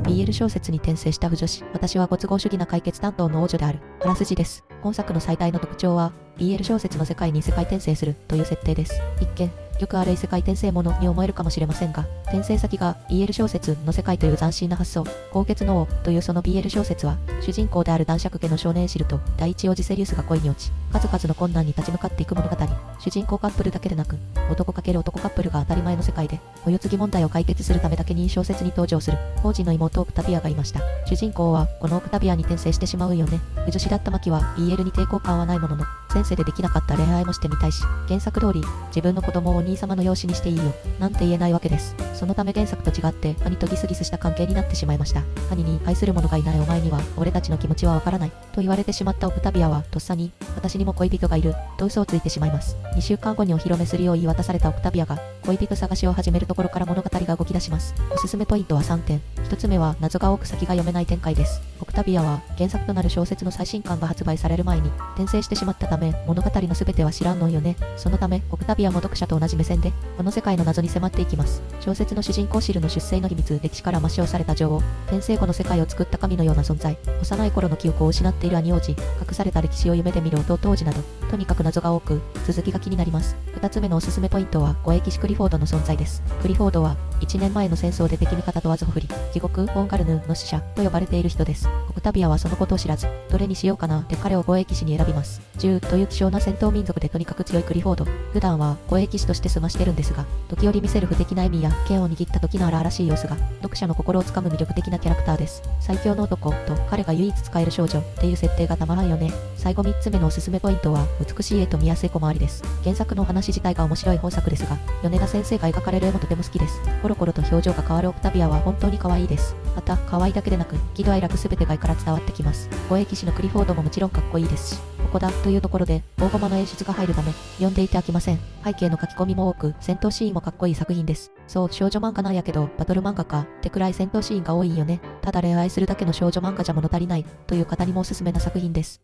BL 小説に転生した腐女子。私はご都合主義な解決担当の王女である。あらすじです。本作の最大の特徴は、BL 小説の世界に異世界転生するという設定です。一見、よくある異世界転生ものに思えるかもしれませんが、転生先が BL 小説の世界という斬新な発想。高血の王というその BL 小説は、主人公である男爵家の少年エシルと第一王子セリウスが恋に落ち、数々の困難に立ち向かっていく物語。主人公カップルだけでなく、男×男カップルが当たり前の世界で、お世継ぎ問題を解決するためだけに小説に登場する、王子の妹オクタビアがいました。主人公は、このオクタビアに転生してしまうよね。腐女子だったマキは、BL に抵抗感はないものの、前世でできなかった恋愛もしてみたいし、原作通り、自分の子供をお兄様の養子にしていいよ、なんて言えないわけです。そのため原作と違って、兄とギスギスした関係になってしまいました。兄に愛する者がいないお前には、俺たちの気持ちはわからない、と言われてしまったオクタビアは、とっさに、私にも恋人がいる、と嘘をついてしまいます。2週間後にお披露目するよう言い渡されたオクタビアが、恋人探しを始めるところから物語が動き出します。おすすめポイントは3点。1つ目は、謎が多く先が読めない展開です。オクタビアは、原作となる小説の最新刊が発売される前に、転生してしまったため、物語の全ては知らんのよね。そのため、オクタビアも読者と同じ目線で、この世界の謎に迫っていきます。小説の主人公シルの出生の秘密、歴史から抹消された女王、転生後の世界を作った神のような存在、幼い頃の記憶を失っている兄王子、隠された歴史を夢で見る弟王子など、とにかく謎が多く、続きが気になります。2つ目のおすすめポイントは、護衛騎士クリフォードの存在です。クリフォードは、1年前の戦争で敵味方問わずほふり、地獄、オンガルヌの使者と呼ばれている人です。オクタビアはそのことを知らず、どれにしようかなって彼を護衛騎士に選びます。銃という希少な戦闘民族でとにかく強いクリフォード。普段は護衛騎士として済ましてるんですが、時折見せる不敵な笑みや剣を握った時の荒々しい様子が、読者の心をつかむ魅力的なキャラクターです。最強の男と彼が唯一使える少女っていう設定がたまらんよね。最後3つ目のおすすめポイントは、美しい絵と見やすい小回りです。原作のお話自体が面白い本作ですが、米田先生が描かれる絵もとても好きです。コロコロと表情が変わるオクタビアは本当に可愛いです。また、可愛いだけでなく、喜怒哀楽すべてが絵から伝わってきます。護衛騎士のクリフォードももちろんかっこいいですし、ここだというところで、大駒の演出が入るため、読んでいて飽きません。背景の書き込みも多く、戦闘シーンもかっこいい作品です。そう、少女漫画なんやけど、バトル漫画か、ってくらい戦闘シーンが多いよね。ただ恋愛するだけの少女漫画じゃ物足りない、という方にもおすすめな作品です。